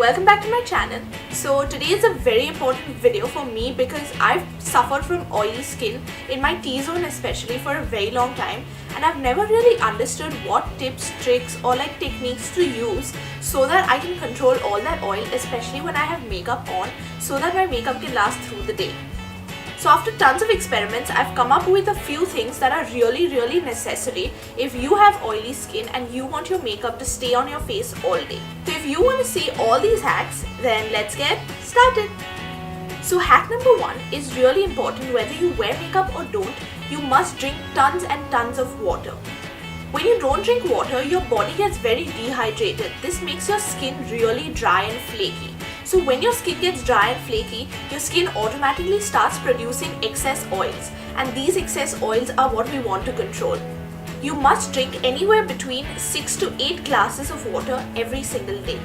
welcome back to my channel. So today is a very important video for me because I've suffered from oily skin in my T-zone especially for a very long time, and I've never really understood what tips, tricks or techniques to use so that I can control all that oil, especially when I have makeup on, so that my makeup can last through the day. So after tons of experiments, I've come up with a few things that are really necessary if you have oily skin and you want your makeup to stay on your face all day. So if you want to see all these hacks, then let's get started. So hack number 1 is really important. Whether you wear makeup or don't, you must drink tons and tons of water. When you don't drink water, your body gets very dehydrated. This makes your skin really dry and flaky. So when your skin gets dry and flaky, your skin automatically starts producing excess oils, and these excess oils are what we want to control. You must drink anywhere between 6 to 8 glasses of water every single day.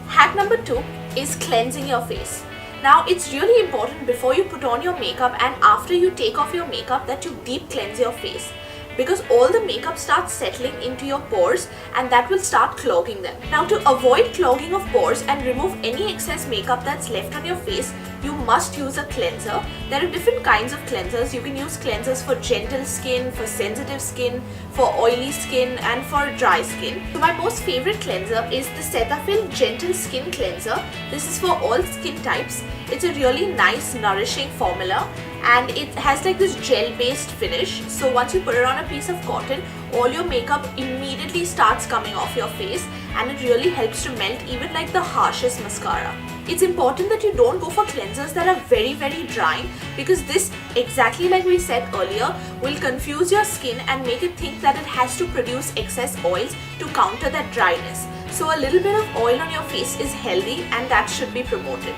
Hack number 2 is cleansing your face. Now it's really important before you put on your makeup and after you take off your makeup that you deep cleanse your face, because all the makeup starts settling into your pores and that will start clogging them. Now to avoid clogging of pores and remove any excess makeup that's left on your face, you must use a cleanser. There are different kinds of cleansers. You can use cleansers for gentle skin, for sensitive skin, for oily skin and for dry skin. So my most favorite cleanser is the Cetaphil Gentle Skin Cleanser. This is for all skin types. It's a really nice nourishing formula and it has this gel based finish. So once you put it on a piece of cotton, all your makeup immediately starts coming off your face and it really helps to melt even the harshest mascara. It's important that you don't go for cleansers that are very drying, because this, exactly like we said earlier, will confuse your skin and make it think that it has to produce excess oils to counter that dryness. So a little bit of oil on your face is healthy and that should be promoted.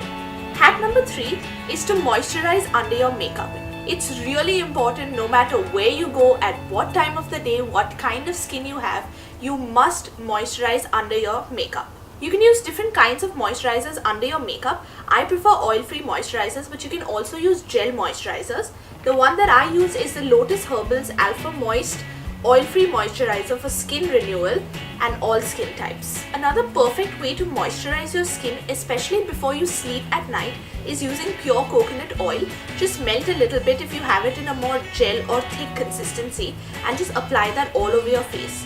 Hack number 3 is to moisturize under your makeup. It's really important, no matter where you go, at what time of the day, what kind of skin you have, you must moisturize under your makeup. You can use different kinds of moisturizers under your makeup. I prefer oil-free moisturizers, but you can also use gel moisturizers. The one that I use is the Lotus Herbals Alpha Moist Oil-Free Moisturizer for skin renewal and all skin types. Another perfect way to moisturize your skin, especially before you sleep at night, is using pure coconut oil. Just melt a little bit if you have it in a more gel or thick consistency and just apply that all over your face.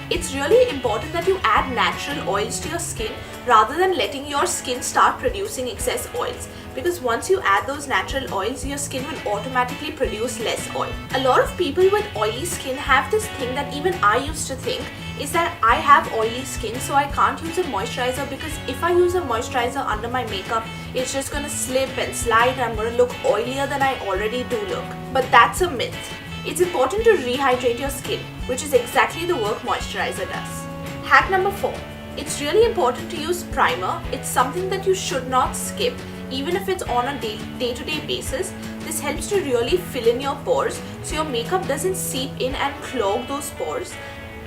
It's really important that you add natural oils to your skin rather than letting your skin start producing excess oils, because once you add those natural oils, your skin will automatically produce less oil. A lot of people with oily skin have this thing that even I used to think, is that I have oily skin so I can't use a moisturizer, because if I use a moisturizer under my makeup, it's just gonna slip and slide and I'm gonna look oilier than I already do look. But that's a myth. It's important to rehydrate your skin, which is exactly the work moisturizer does. Hack number 4. It's really important to use primer. It's something that you should not skip, even if it's on a day-to-day basis. This helps to really fill in your pores so your makeup doesn't seep in and clog those pores.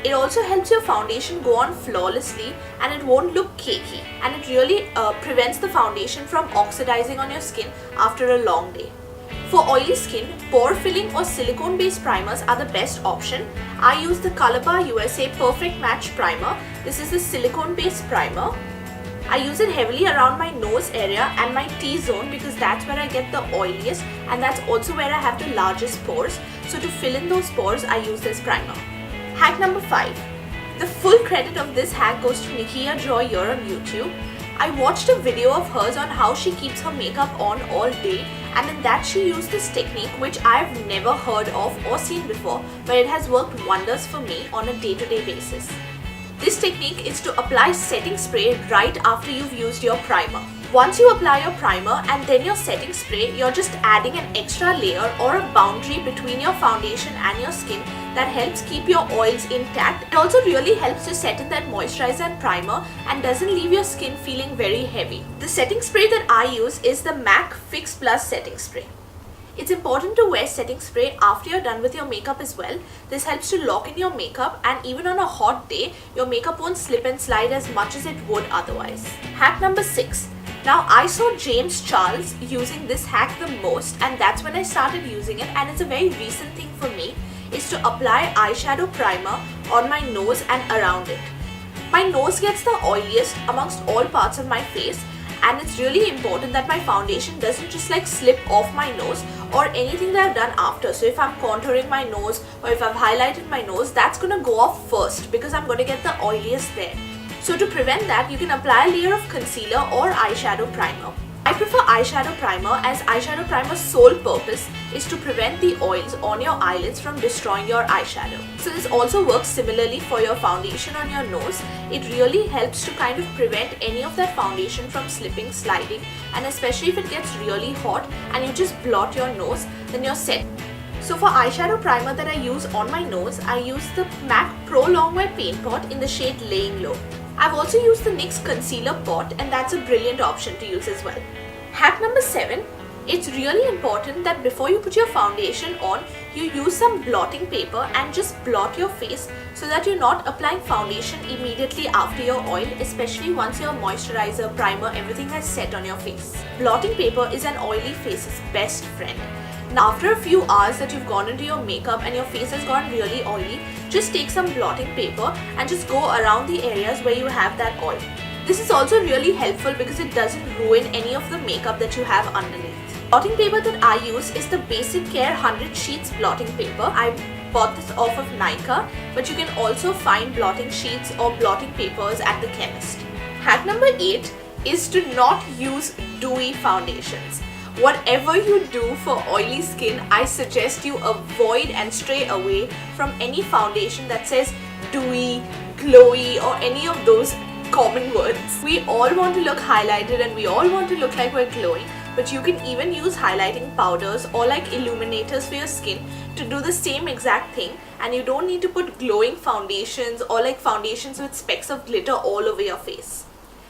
It also helps your foundation go on flawlessly and it won't look cakey, and it really prevents the foundation from oxidizing on your skin after a long day. For oily skin, pore filling or silicone based primers are the best option. I use the Colorbar USA Perfect Match Primer. This is the silicone based primer. I use it heavily around my nose area and my T-zone because that's where I get the oiliest and that's also where I have the largest pores. So to fill in those pores, I use this primer. Hack number 5. The full credit of this hack goes to Nikia Joy here on YouTube. I watched a video of hers on how she keeps her makeup on all day, and in that she used this technique which I've never heard of or seen before, but it has worked wonders for me on a day-to-day basis. This technique is to apply setting spray right after you've used your primer. Once you apply your primer and then your setting spray, you're just adding an extra layer or a boundary between your foundation and your skin that helps keep your oils intact. It also really helps to set in that moisturizer and primer and doesn't leave your skin feeling very heavy. The setting spray that I use is the MAC Fix Plus setting spray. It's important to wear setting spray after you're done with your makeup as well. This helps to lock in your makeup, and even on a hot day, your makeup won't slip and slide as much as it would otherwise. Hack number 6. Now I saw James Charles using this hack the most, and that's when I started using it, and it's a very recent thing for me, is to apply eyeshadow primer on my nose and around it. My nose gets the oiliest amongst all parts of my face, and it's really important that my foundation doesn't just like slip off my nose or anything that I've done after. So if I'm contouring my nose or if I've highlighted my nose, that's gonna go off first because I'm gonna get the oiliest there. So to prevent that, you can apply a layer of concealer or eyeshadow primer. I prefer eyeshadow primer as eyeshadow primer's sole purpose is to prevent the oils on your eyelids from destroying your eyeshadow. So this also works similarly for your foundation on your nose. It really helps to kind of prevent any of that foundation from slipping, sliding, and especially if it gets really hot and you just blot your nose, then you're set. So for eyeshadow primer that I use on my nose, I use the MAC Pro Longwear Paint Pot in the shade Laying Low. I've also used the NYX Concealer Pot, and that's a brilliant option to use as well. Hack number 7. It's really important that before you put your foundation on, you use some blotting paper and just blot your face so that you're not applying foundation immediately after your oil, especially once your moisturizer, primer, everything has set on your face. Blotting paper is an oily face's best friend. Now after a few hours that you've gone into your makeup and your face has gone really oily, just take some blotting paper and just go around the areas where you have that oil. This is also really helpful because it doesn't ruin any of the makeup that you have underneath. Blotting paper that I use is the Basic Care 100 Sheets blotting paper. I bought this off of Nykaa, but you can also find blotting sheets or blotting papers at the chemist. Hack number 8 is to not use dewy foundations. Whatever you do for oily skin, I suggest you avoid and stray away from any foundation that says dewy, glowy, or any of those common words. We all want to look highlighted and we all want to look like we're glowing, but you can even use highlighting powders or like illuminators for your skin to do the same exact thing, and you don't need to put glowing foundations or like foundations with specks of glitter all over your face.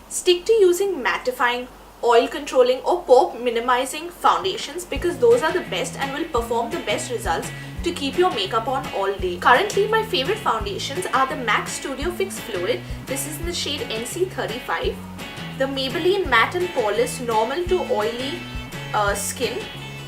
Stick to using mattifying, oil controlling or pore minimizing foundations because those are the best and will perform the best results to keep your makeup on all day. Currently my favorite foundations are the MAC Studio Fix Fluid. This is in the shade NC35. The Maybelline Matte and Poreless Normal to Oily Skin.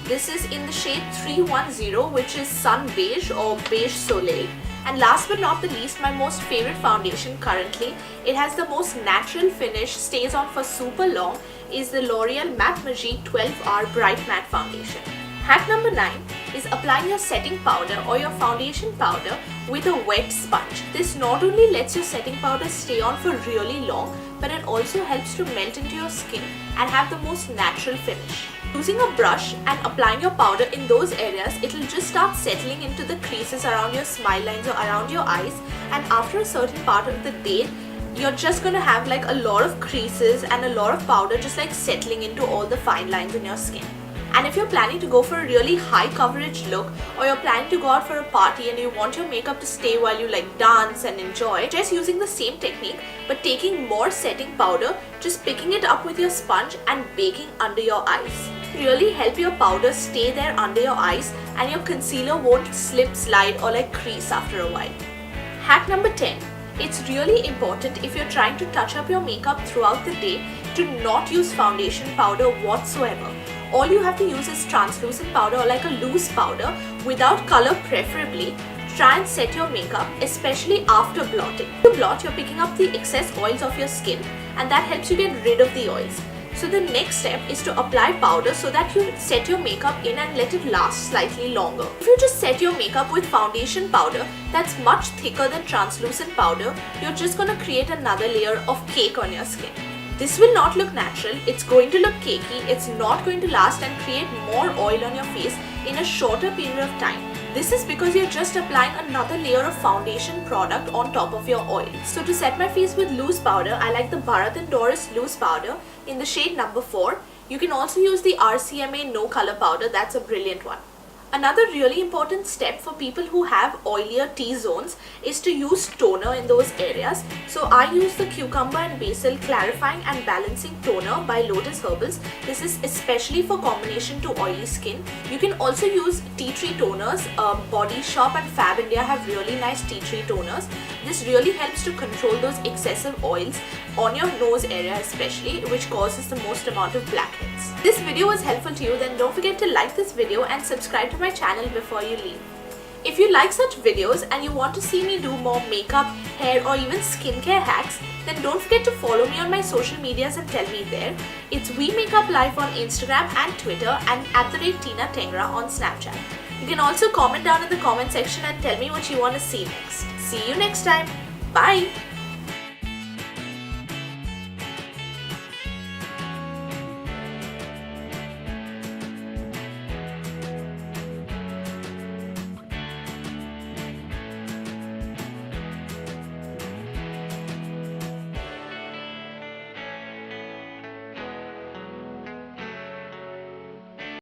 This is in the shade 310, which is Sun Beige or Beige Soleil. And last but not the least, my most favorite foundation currently, it has the most natural finish, stays on for super long, is the L'Oreal Matte Magie 12 Hour Bright Matte Foundation. Hack number 9 is applying your setting powder or your foundation powder with a wet sponge. This not only lets your setting powder stay on for really long, but it also helps to melt into your skin and have the most natural finish. Using a brush and applying your powder in those areas, it will just start settling into the creases around your smile lines or around your eyes, and after a certain part of the day, you're just going to have like a lot of creases and a lot of powder just like settling into all the fine lines in your skin. And if you're planning to go for a really high coverage look, or you're planning to go out for a party and you want your makeup to stay while you like dance and enjoy, just using the same technique but taking more setting powder, just picking it up with your sponge and baking under your eyes. Really help your powder stay there under your eyes and your concealer won't slip, slide or like crease after a while. Hack number 10. It's really important if you're trying to touch up your makeup throughout the day to not use foundation powder whatsoever. All you have to use is translucent powder or like a loose powder without color preferably. Try and set your makeup, especially after blotting. To blot, you're picking up the excess oils of your skin and that helps you get rid of the oils. So the next step is to apply powder so that you set your makeup in and let it last slightly longer. If you just set your makeup with foundation powder that's much thicker than translucent powder, you're just going to create another layer of cake on your skin. This will not look natural, it's going to look cakey, it's not going to last and create more oil on your face in a shorter period of time. This is because you're just applying another layer of foundation product on top of your oil. So to set my face with loose powder, I like the Bharat and Dorris loose powder in the shade number 4. You can also use the RCMA no color powder, that's a brilliant one. Another really important step for people who have oilier T-zones is to use toner in those areas. So I use the Cucumber and Basil Clarifying and Balancing Toner by Lotus Herbals. This is especially for combination to oily skin. You can also use tea tree toners. Body Shop and Fab India have really nice tea tree toners. This really helps to control those excessive oils on your nose area especially, which causes the most amount of blackheads. This video was helpful to you, then don't forget to like this video and subscribe to my channel before you leave. If you like such videos and you want to see me do more makeup, hair or even skincare hacks, then don't forget to follow me on my social medias and tell me there. It's WeMakeupLife on Instagram and Twitter, and @Tina Tengra on Snapchat. You can also comment down in the comment section and tell me what you want to see next. See you next time. Bye!